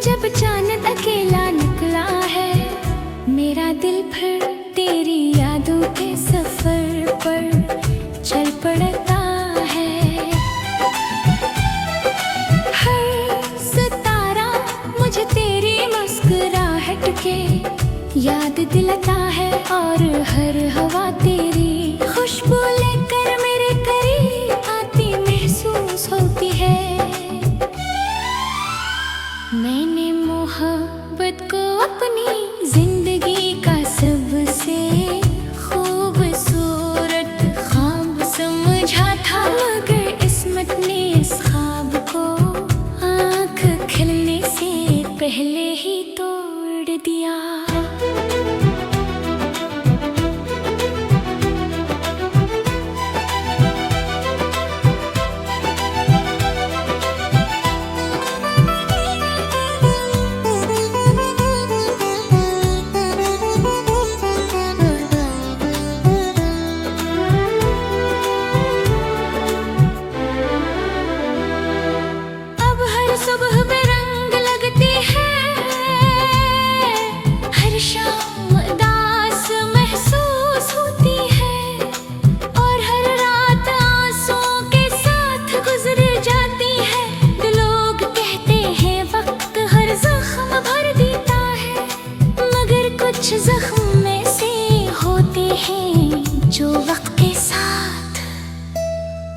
जब चांद अकेला निकला है, मेरा दिल फिर तेरी यादों के सफर पर चल पड़ता है। हर सितारा मुझे तेरी मुस्कुराहट के याद दिलाता है, और हर हवा तेरी खुशबू लेकर मेरे करीब आती महसूस होती है। मैंने मोहब्बत को अपनी जिंदगी का सबसे खूबसूरत ख्वाब समझा था, मगर किस्मत ने इस ख्वाब को आँख खिलने से पहले ही तोड़ दिया। सुबह में रंग लगती है, हर शाम उदास महसूस होती है, और हर रात आंसुओं के साथ गुजर जाती है। लोग कहते हैं वक्त हर जख्म भर देता है, मगर कुछ जख्म ऐसे होते हैं जो वक्त के साथ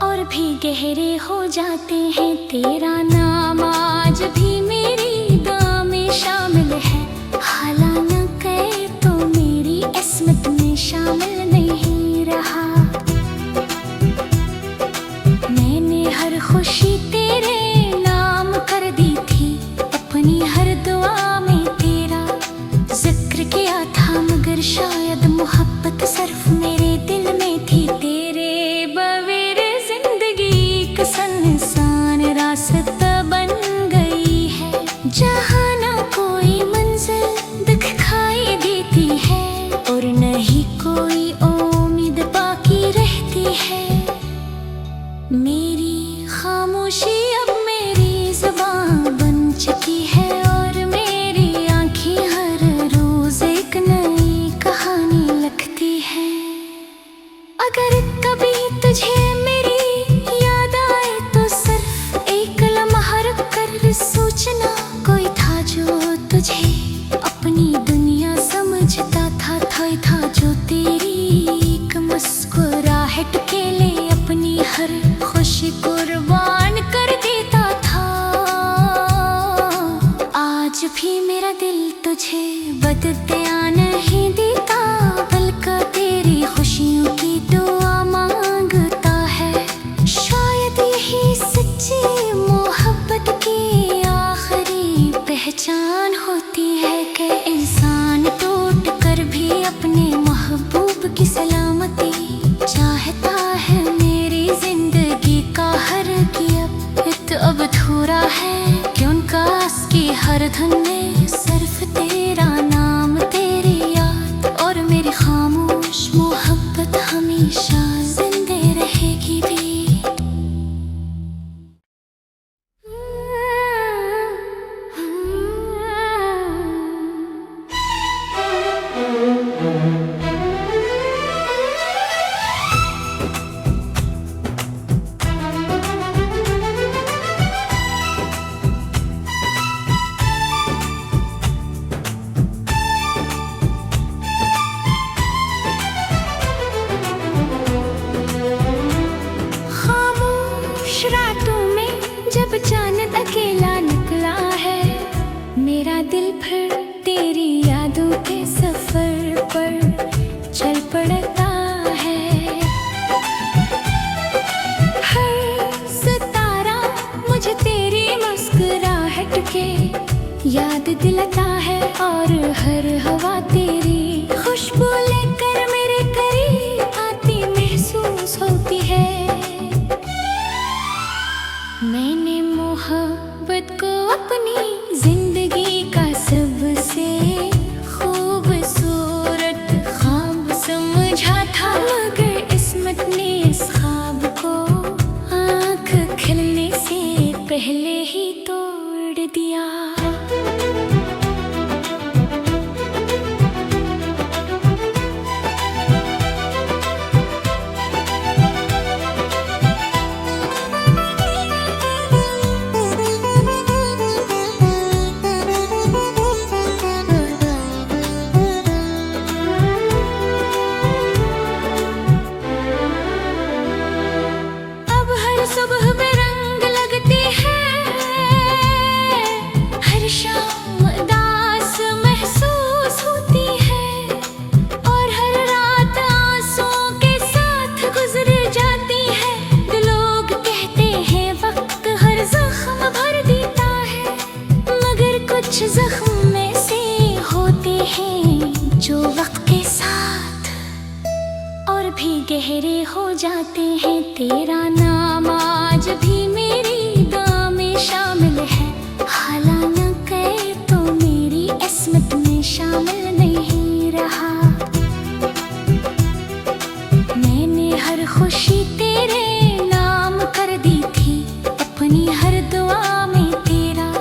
और भी गहरे हो जाते हैं। तेरा नाम आज भी मेरी दुआ में शामिल है, हालांकि तो मेरी किस्मत में शामिल नहीं रहा। मैंने हर खुशी तेरे नाम कर दी थी, अपनी हर दुआ में तेरा जिक्र किया था, मगर शायद मोहब्बत सिर्फ मेरे दिल में थी। तेरे बगैर जिंदगी का सुनसान रास्ता बन गई है, जहाँ ना कोई मंजिल दिखाई देती है, और न ही कोई उम्मीद बाकी रहती है। मेरी खामोशी अब मेरी जुबान बन चुकी है, और मेरी आँखें हर रोज एक नई कहानी लिखती है। अगर कभी तुझे मेरी याद आए तो सिर्फ एक लम्हा रुक कर सोचना, कोई था जो तुझे अपनी दुनिया समझता था जो तेरी एक मुस्कुराहट के लिए अपनी हर खुशी कुर्बान कर देता था। आज भी मेरा दिल तुझे बददुआ नहीं देता, बल्कि तेरी खुशियों की दुआ मांगता है। शायद यही सच्ची मोहब्बत की आखिरी पहचान होती है, कि इंसान टूट कर भी अपने महबूब की सलामती चाहता है। मेरी जिंदगी का हर गिफ्ट अब अधूरा है, कि उनका की हर धन में सिर्फ तेरा नाम, तेरी याद और मेरी खामोश मोहब्बत हमेशा जिंदे रहेगी भी। रातों में जब चांद अकेला निकला है, मेरा दिल फिर तेरी यादों के सफर पर चल पड़ता है। हर सितारा मुझे तेरी मुस्कुराहट के याद दिलाता है, और हर हवा तेरी खुशबू लेकर मेरे करीब आती महसूस होती है। मैंने मोहब्बत को अपनी जिंदगी का सबसे खूबसूरत ख्वाब समझा था, मगर किस्मत ने इस ख्वाब को आँख खिलने से पहले ही तोड़ दिया। कुछ जख्म में से होते हैं जो वक्त के साथ और भी गहरे हो जाते हैं। तेरा नाम आज भी मेरी दुआ में शामिल है, हालांकि तो मेरी किस्मत में शामिल नहीं रहा। मैंने हर खुशी तेरे नाम कर दी थी, अपनी हर दुआ में तेरा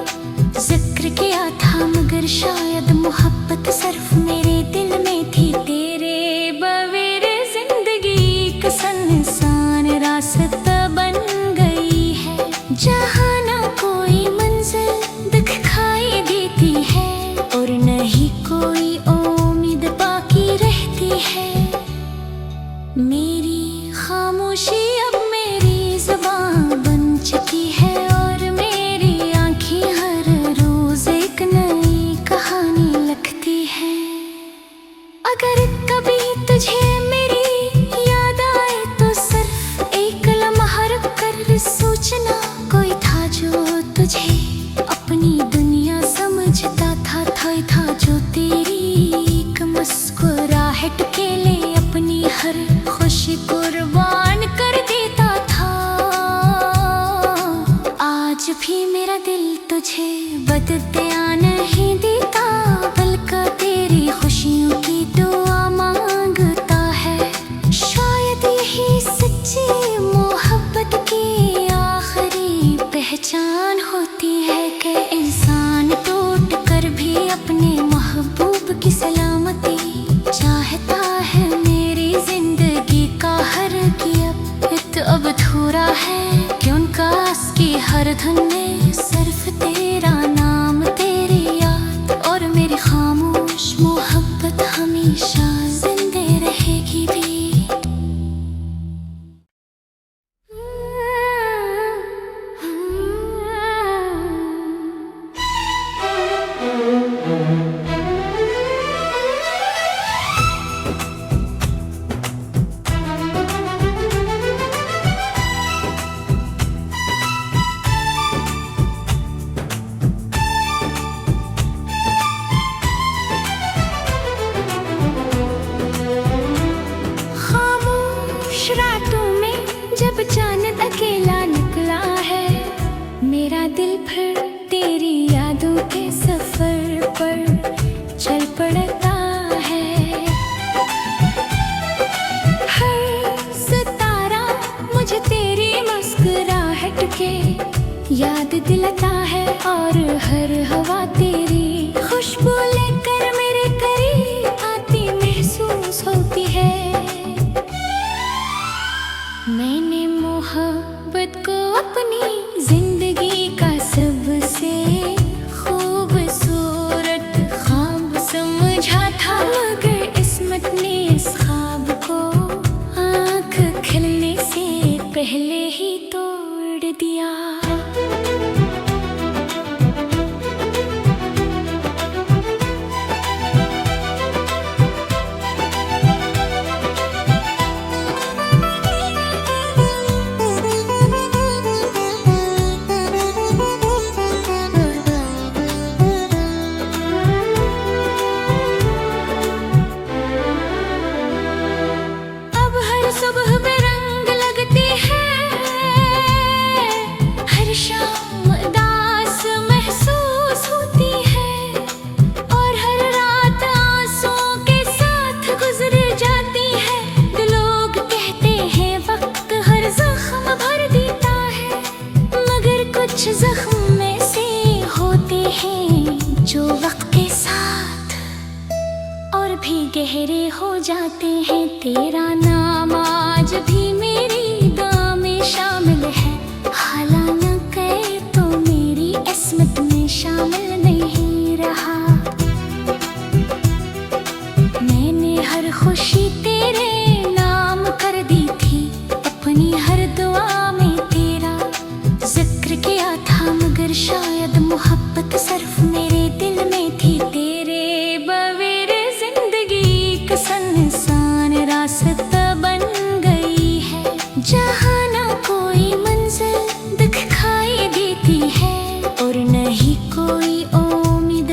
जिक्र किया था, मगर शायद मोहब्बत सिर्फ मेरे दिल में थी। तेरे बगैर जिंदगी का सुनसान रास्ता बन गई है, जहाँ ना कोई मंजिल दिखाई देती है और न ही कोई उम्मीद बाकी रहती है। मेरी खामोशी अब मेरी ज़ुबान बन चुकी है और मेरी आँखें हर रोज एक नई कहानी लिखती है। अगर कभी तुझे मेरी याद आए तो सिर्फ एक लम्हा रुक कर सोचना, कोई था जो तुझे अपनी दुनिया समझता था जो तेरी एक मुस्कुराहट के लिए अपनी हर खुशी कुर्बान कर देता था। आज भी मेरा दिल तुझे बददुआ नहीं देता, बल्कि तेरी खुशियों की दुआ मांगता है। शायद यही सच्ची मोहब्बत की आखिरी पहचान होती है कि इंसान टूट कर भी अपने महबूब की सलामती चाहता है। मेरी जिंदगी का हर गियत अब अधूरा है, क्यों काश की हर धुन में सिर्फ तेरा नाम, तेरी याद और मेरी खामोश मोहब्बत हमेशा जिंदे रहेगी भी। रातों में जब चांद अकेला निकला है, मेरा दिल फिर तेरी यादों के सफर पर चल पड़ता है। हर सितारा मुझे तेरी मुस्कुराहट के याद दिलाता है और हर हवा तेरी खुशबू लेकर मेरे करीब आती महसूस होती है। मैंने मोहब्बत को अपनी जिंदगी का सबसे खूबसूरत ख्वाब समझा था, मगर किस्मत ने इस ख्वाब को आँख खिलने से पहले ही तोड़ दिया। सुबह में रंग लगती है, हर शाम उदास महसूस होती है और हर रात आंसुओं के साथ गुजर जाती है। लोग कहते हैं वक्त हर जख्म भर देता है, मगर कुछ जख्म में से होते हैं जो वक्त के साथ और भी गहरे हो जाते हैं। तेरा नाम आज भी मेरी दुआ में शामिल है, हालांकि तो मेरी किस्मत में शामिल नहीं रहा। मैंने हर खुशी तेरे नाम कर दी थी, अपनी हर दुआ में तेरा जिक्र किया था, मगर शायद मोहब्बत सिर्फ मेरे दिल में थी। तेरे बगैर जिंदगी का सुनसान रास्ता बन गई है, जहाँ ना कोई मंजिल दिखाई देती है और न ही कोई उम्मीद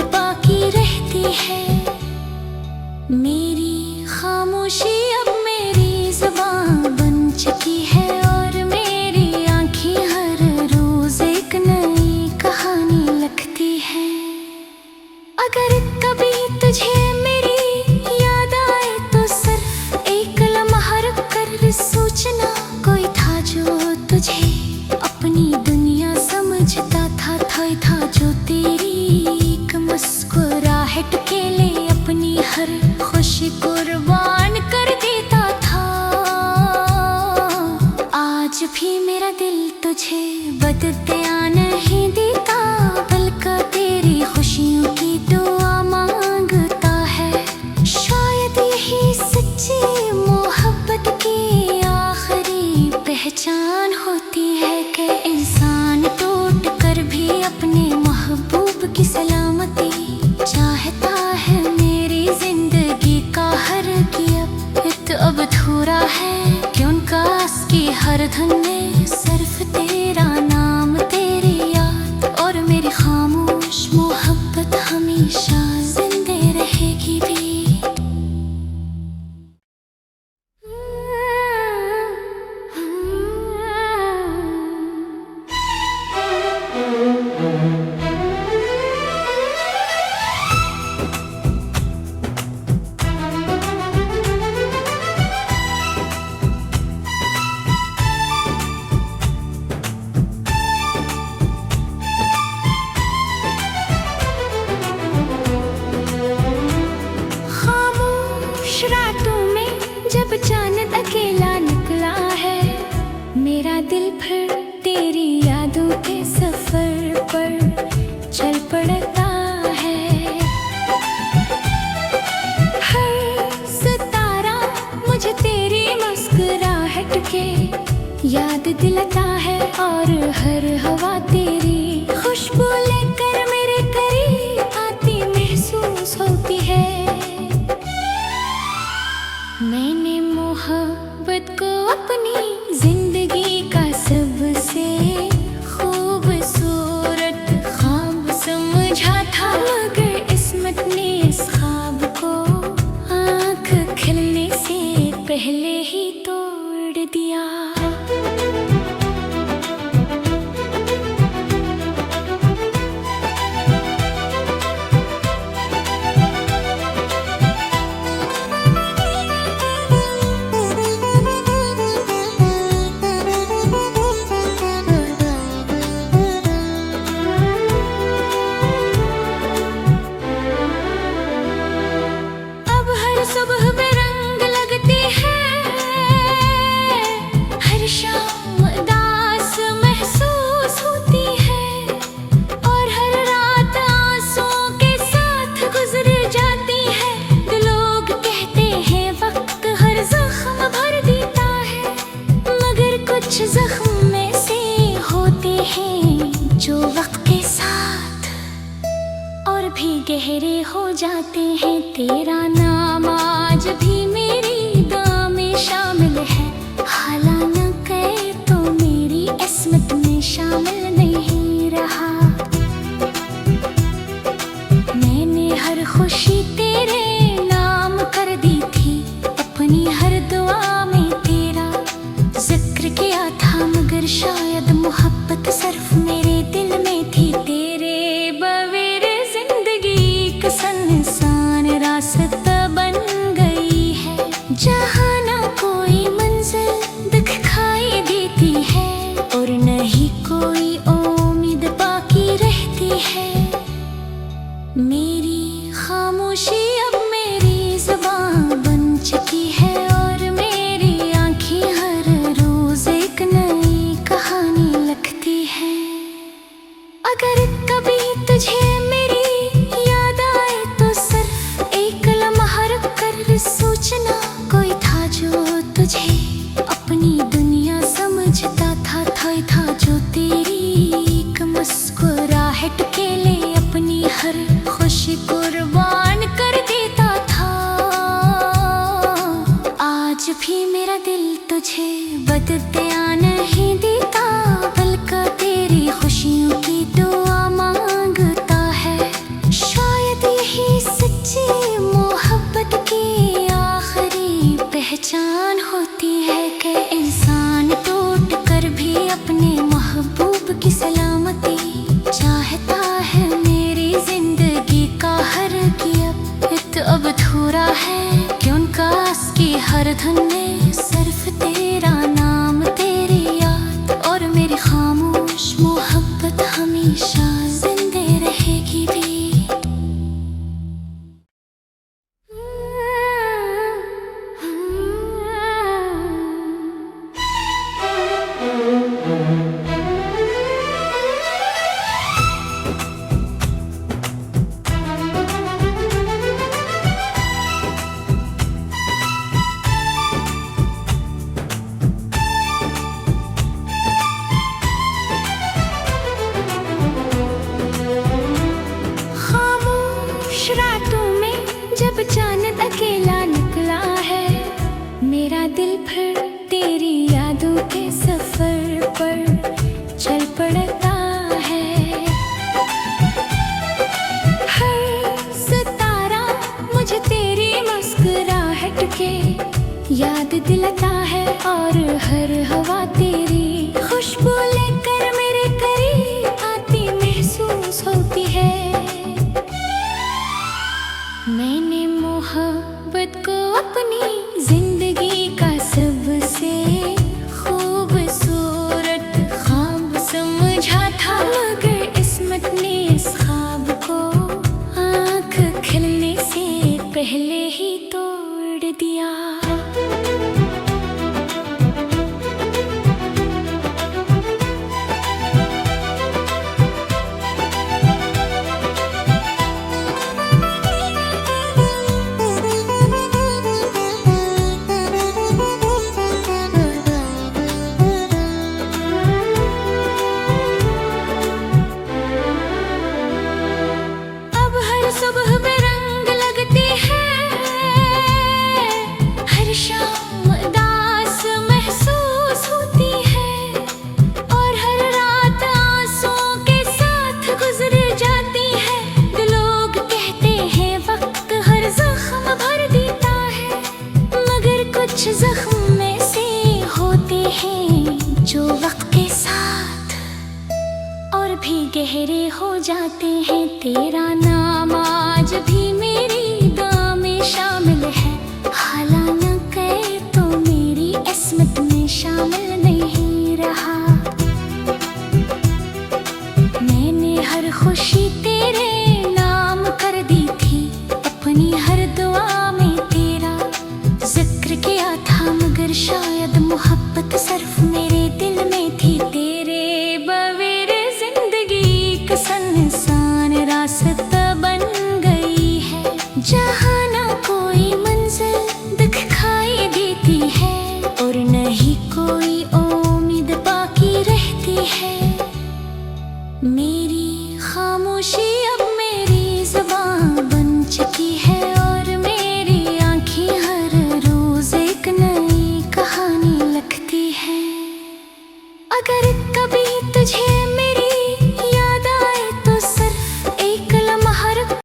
मोहब्बत हमेशा जिंदे रहेगी भी। रातों में जब चांद अकेला निकला है, मेरा दिल फिर तेरी यादों के सफर पर चल पड़ता है। हर सितारा मुझे तेरी मुस्कुराहट के याद दिलाता है, और हर हवा तेरी खुशबू लेकर मेरे करीब आती महसूस होती है। मैंने मोहब्बत को अपनी जिंदगी का सबसे खूबसूरत ख्वाब समझा था, मगर किस्मत ने इस ख्वाब को आँख खिलने से पहले ही तोड़ दिया। सुबह में रंग लगती है, हर शाम उदास महसूस होती है, और हर रात आंसुओं के साथ गुजर जाती है। लोग कहते हैं वक्त हर जख्म भर देता है, मगर कुछ जख्म ऐसे होते हैं जो वक्त के साथ और भी गहरे हो जाते हैं। तेरा नाम आज भी मेरी दुआ में शामिल है, हालांकि तो मेरी किस्मत में शामिल नहीं रहा। मैंने हर खुशी तेरे नाम कर दी थी, अपनी हर दुआ में तेरा जिक्र किया था, मगर शायद मोहब्बत सिर्फ मेरे दिल में थी। तेरे बगैर जिंदगी का सुनसान रास्ता बन गई है, जहाँ ना कोई मंजिल दिखाई देती है, और न ही कोई उम्मीद बाकी रहती है। मेरी खामोशी अब मेरी जुबान बन चुकी है, और मेरी आँखें हर रोज एक नई कहानी लिखती है। अगर कभी तुझे मेरी याद आए तो सिर्फ एक लम्हा रुक कर सोचना, कोई था जो तुझे अपनी दुनिया समझता था जो तेरी एक मुस्कुराहट के लिए अपनी हर खुशी कुर्बान कर देता था। आज भी मेरा दिल तुझे बददुआ नहीं देता, बल्कि तेरी खुशियों की दुआ मांगता है। शायद यही सच्ची मोहब्बत की आखिरी पहचान होती है, कि इंसान टूट कर भी अपने महबूब की सलामती चाहता है। मेरी जिंदगी का हर गिफ्ट अब अधूरा है, क्यों काश की हर धन में सिर्फ तेरा नाम, तेरी याद और मेरी खामोश मोहब्बत हमेशा जिंदे रहेगी भी। हर हवा तेरी खुशबू लेकर मेरे करीब आती महसूस होती है। मैंने मोहब्बत को अपनी जिंदगी का सबसे खूबसूरत ख्वाब समझा था, मगर किस्मत ने इस ख्वाब को आँख खिलने से पहले ही तोड़ दिया। सुबह में रंग लगती है, हर शाम उदास महसूस होती है, और हर रात आंसुओं के साथ गुजर जाती है। लोग कहते हैं वक्त हर जख्म भर देता है, मगर कुछ जख्म ऐसे होते हैं जो वक्त के साथ और भी गहरे हो जाते हैं। तेरा नाम आज भी